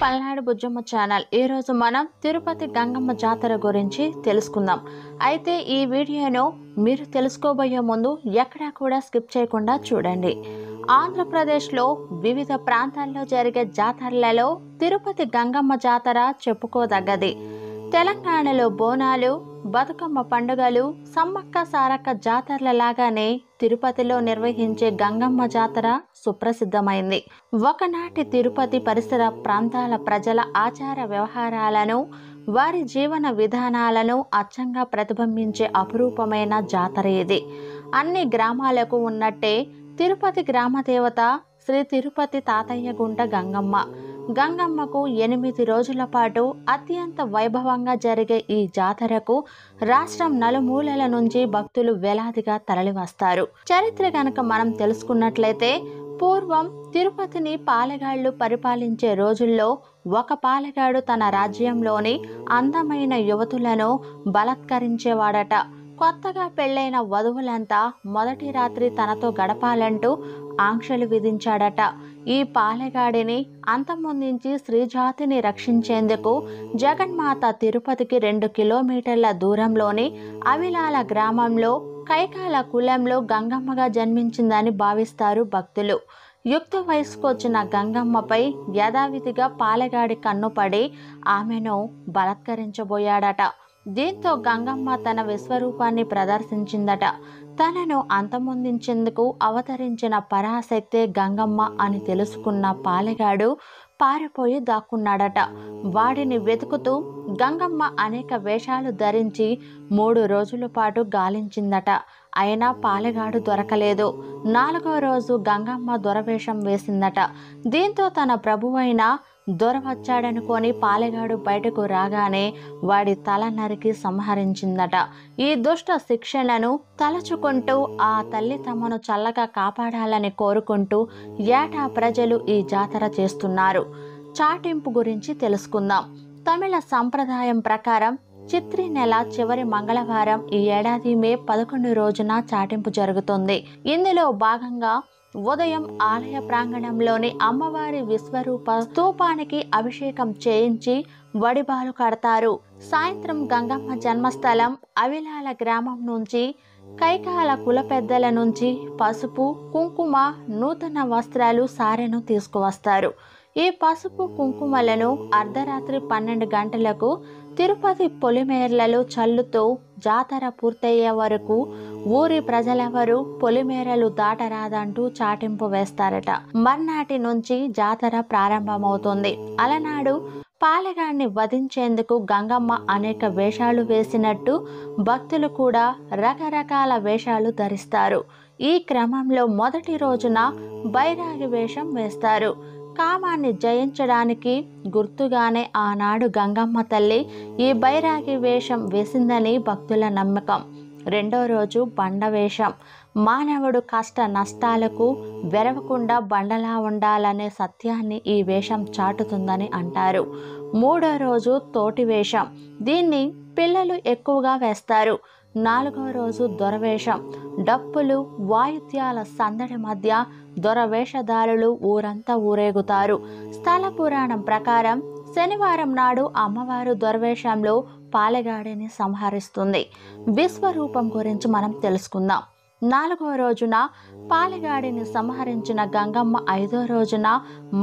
Palnadu Bujjamma channel. ఈ రోజు మనం తిరుపతి గంగమ్మ జాతర గురించి తెలుసుకుందాం. అయితే ఈ వీడియోను మీరు తెలుసుకోబోయే ముందు ఎక్కడా కూడా స్కిప్ చేయకుండా చూడండి. ఆంధ్రప్రదేశ్లో వివిధ ప్రాంతాల్లో జరిగే జాతరలలో తిరుపతి గంగమ్మ జాతర చెప్పుకోదగ్గది. తెలంగాణలో బోనాలు, బతుకమ్మ పండుగలు, సమ్మక్క సారక్క జాతరల లాగానే తిరుపతిలో నిర్వహించే గంగమ్మ జాతర సుప్రసిద్ధమైంది. ఒకనాటి తిరుపతి పరిసర ప్రాంతాల ప్రజల ఆచార వ్యవహారాలను, వారి జీవన విధానాలను అచ్చంగా ప్రతిబింబించే అపురూపమైన జాతర ఇది. అన్ని గ్రామాలకు ఉన్నట్టే తిరుపతి గ్రామదేవత శ్రీ తిరుపతి తాతయ్య గుంట గంగమ్మ. గంగమ్మకు 8 రోజుల పాటు అత్యంత వైభవంగా జరిగే ఈ జాతరకు రాష్ట్రం నలుమూలల నుంచి భక్తులు వేలాదిగా తరలివస్తారు. చరిత్ర గనక మనం తెలుసుకున్నట్లయితే పూర్వం తిరుపతిని పాలెగాళ్లు పరిపాలించే రోజుల్లో ఒక పాలెగాడు తన రాజ్యంలోని అందమైన యువతులను బలాత్కరించేవాడట. కొత్తగా పెళ్లైన వధువులంతా మొదటి రాత్రి తనతో గడపాలంటూ ఆంక్షలు విధించాడట. ఈ పాలెగాడిని అంతమొందించి స్త్రీజాతిని రక్షించేందుకు జగన్మాత తిరుపతికి 2 కిలోమీటర్ల దూరంలోని అవిలాల గ్రామంలో కైకాల కులంలో గంగమ్మగా జన్మించిందని భావిస్తారు భక్తులు. యుక్త వయసుకొచ్చిన గంగమ్మపై యథావిధిగా పాలెగాడి కన్నుపడి ఆమెను బలాత్కరించబోయాడట. దీంతో గంగమ్మ తన విశ్వరూపాన్ని ప్రదర్శించిందట. తనను అంతమొందించేందుకు అవతరించిన పరాశక్తే గంగమ్మ అని తెలుసుకున్న పాలెగాడు పారిపోయి దాక్కున్నాడట. వాడిని వెతుకుతూ గంగమ్మ అనేక వేషాలు ధరించి 3 రోజుల పాటు గాలించిందట. అయినా పాలెగాడు దొరకలేదు. 4వ రోజు గంగమ్మ దొరవేషం వేసిందట. దీంతో తన ప్రభువైన దొర వచ్చాడనుకొని పాలెగాడు బయటకు రాగానే వాడి తల నరికి సంహరించిందట. ఈ దుష్ట శిక్షలను తలచుకుంటూ ఆ తల్లి తమను చల్లగా కాపాడాలని కోరుకుంటూ ఏటా ప్రజలు ఈ జాతర చేస్తున్నారు. చాటింపు గురించి తెలుసుకుందాం. తమిళ సంప్రదాయం ప్రకారం చిత్రి నెల చివరి మంగళవారం ఈ ఏడాది మే 11 రోజున చాటింపు జరుగుతుంది. ఇందులో భాగంగా ఉదయం ఆలయ ప్రాంగణంలోని అమ్మవారి విశ్వరూప స్తూపానికి అభిషేకం చేయించి వడిబాలు కడతారు. సాయంత్రం గంగమ్మ జన్మస్థలం అవిలాల గ్రామం నుంచి కైకాల కుల పెద్దల నుంచి పసుపు, కుంకుమ, నూతన వస్త్రాలు, సారెను తీసుకువస్తారు. ఈ పసుపు కుంకుమలను అర్ధరాత్రి 12 గంటలకు తిరుపతి పొలిమేరలలో చల్లుతూ జాతర పూర్తయ్యే వరకు ఊరి ప్రజలెవరూ పొలిమేరలు దాటరాదంటూ చాటింపు వేస్తారట. మర్నాటి నుంచి జాతర ప్రారంభమవుతుంది. అలనాడు పాలెగాడిని వధించేందుకు గంగమ్మ అనేక వేషాలు వేసినట్టు భక్తులు కూడా రకరకాల వేషాలు ధరిస్తారు. ఈ క్రమంలో మొదటి రోజున బైరాగి వేషం వేస్తారు. కామాన్ని జయించడానికి గుర్తుగానే ఆనాడు గంగమ్మ తల్లి ఈ బైరాగి వేషం వేసిందని భక్తుల నమ్మకం. 2వ రోజు బండ వేషం. మానవుడు కష్ట నష్టాలకు వెరవకుండా బండలా ఉండాలనే సత్యాన్ని ఈ వేషం చాటుతుందని అంటారు. 3వ రోజు తోటి వేషం. దీన్ని పిల్లలు ఎక్కువగా వేస్తారు. 4వ రోజు దొరవేషం. డప్పులు, వాయిద్యాల సందడి మధ్య దొరవేషధారులు ఊరంతా ఊరేగుతారు. స్థల పురాణం ప్రకారం శనివారం నాడు అమ్మవారు దొరవేషంలో పాలెగాడిని సంహరిస్తుంది. విశ్వరూపం గురించి మనం తెలుసుకుందాం. 4వ రోజున పాలెగాడిని సంహరించిన గంగమ్మ 5వ రోజున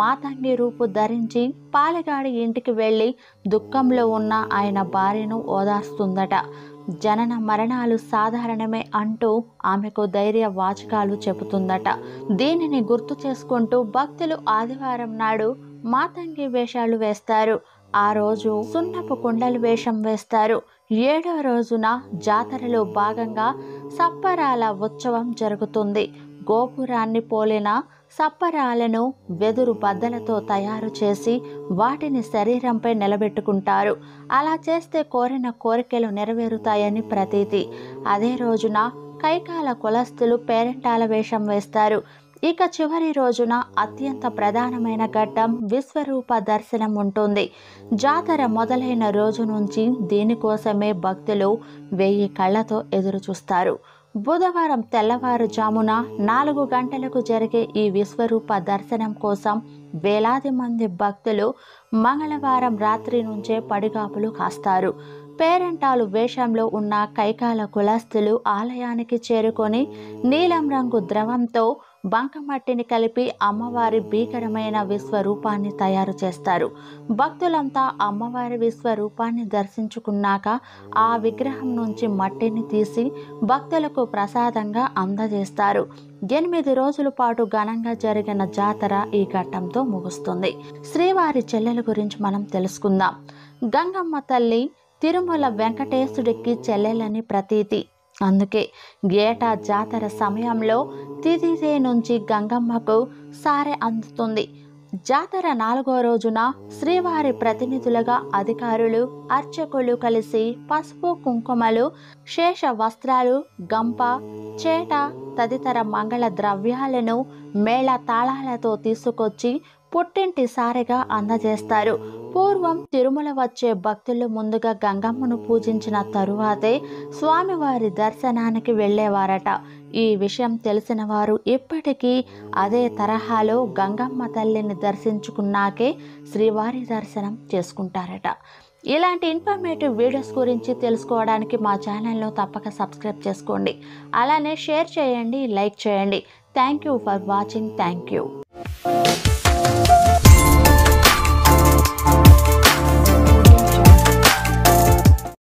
మాతంగి రూపు ధరించి పాలెగాడి ఇంటికి వెళ్ళి దుఃఖంలో ఉన్న ఆయన భార్యను ఓదార్స్తుందట. జనన మరణాలు సాధారణమే అంటూ ఆమెకు ధైర్య వాచకాలు చెబుతుందట. దీనిని గుర్తు చేసుకుంటూ భక్తులు ఆదివారం నాడు మాతంగి వేషాలు వేస్తారు. ఆ రోజు సున్నపు కుండలు వేషం వేస్తారు. 7వ రోజున జాతరలో భాగంగా సప్పరాల ఉత్సవం జరుగుతుంది. గోపురాన్ని పోలిన సప్పరాలను వెదురు బద్దలతో తయారు చేసి వాటిని శరీరంపై నిలబెట్టుకుంటారు. అలా చేస్తే కోరిన కోరికలు నెరవేరుతాయని ప్రతీతి. అదే రోజున కైకాల కులస్తులు పేరెంటాల వేషం వేస్తారు. ఇక చివరి రోజున అత్యంత ప్రధానమైన ఘట్టం విశ్వరూప దర్శనం ఉంటుంది. జాతర మొదలైన రోజు నుంచి దీనికోసమే భక్తులు 1000 కళ్ళతో ఎదురు చూస్తారు. బుధవారం తెల్లవారుజామున 4 గంటలకు జరిగే ఈ విశ్వరూప దర్శనం కోసం వేలాది మంది భక్తులు మంగళవారం రాత్రి నుంచే పడిగాపులు కాస్తారు. పేరంటాలు వేషంలో ఉన్న కైకాల కులస్తులు ఆలయానికి చేరుకొని నీలం రంగు ద్రవంతో బంకమట్టిని కలిపి అమ్మవారి భీకరమైన విశ్వరూపాన్ని తయారు చేస్తారు. భక్తులంతా అమ్మవారి విశ్వరూపాన్ని దర్శించుకున్నాక ఆ విగ్రహం నుంచి మట్టిని తీసి భక్తులకు ప్రసాదంగా అందజేస్తారు. 8 రోజుల పాటు ఘనంగా జరిగిన జాతర ఈ ఘట్టంతో ముగుస్తుంది. శ్రీవారి చెల్లెల గురించి మనం తెలుసుకుందాం. గంగమ్మ తల్లి తిరుమల వెంకటేశుడికి చెల్లెలని ప్రతీతి. అందుకే ఏటా జాతర సమయంలో తిథిదే నుంచి గంగమ్మకు సారె అందుతుంది. జాతర 4వ రోజున శ్రీవారి ప్రతినిధులుగా అధికారులు, అర్చకులు కలిసి పసుపు, కుంకుమలు, శేష వస్త్రాలు, గంప, చేట తదితర మంగళ ద్రవ్యాలను మేళ తాళాలతో తీసుకొచ్చి పుట్టింటి సారెగా అందజేస్తారు. పూర్వం తిరుమల వచ్చే భక్తులు ముందుగా గంగమ్మను పూజించిన తరువాతే స్వామివారి దర్శనానికి వెళ్ళేవారట. ఈ విషయం తెలిసిన వారు ఇప్పటికీ అదే తరహాలో గంగమ్మ తల్లిని దర్శించుకున్నాకే శ్రీవారి దర్శనం చేసుకుంటారట. ఇలాంటి ఇన్ఫర్మేటివ్ వీడియోస్ గురించి తెలుసుకోవడానికి మా ఛానల్ను తప్పక సబ్స్క్రైబ్ చేసుకోండి. అలానే షేర్ చేయండి, లైక్ చేయండి. Thank you for watching. Thank you.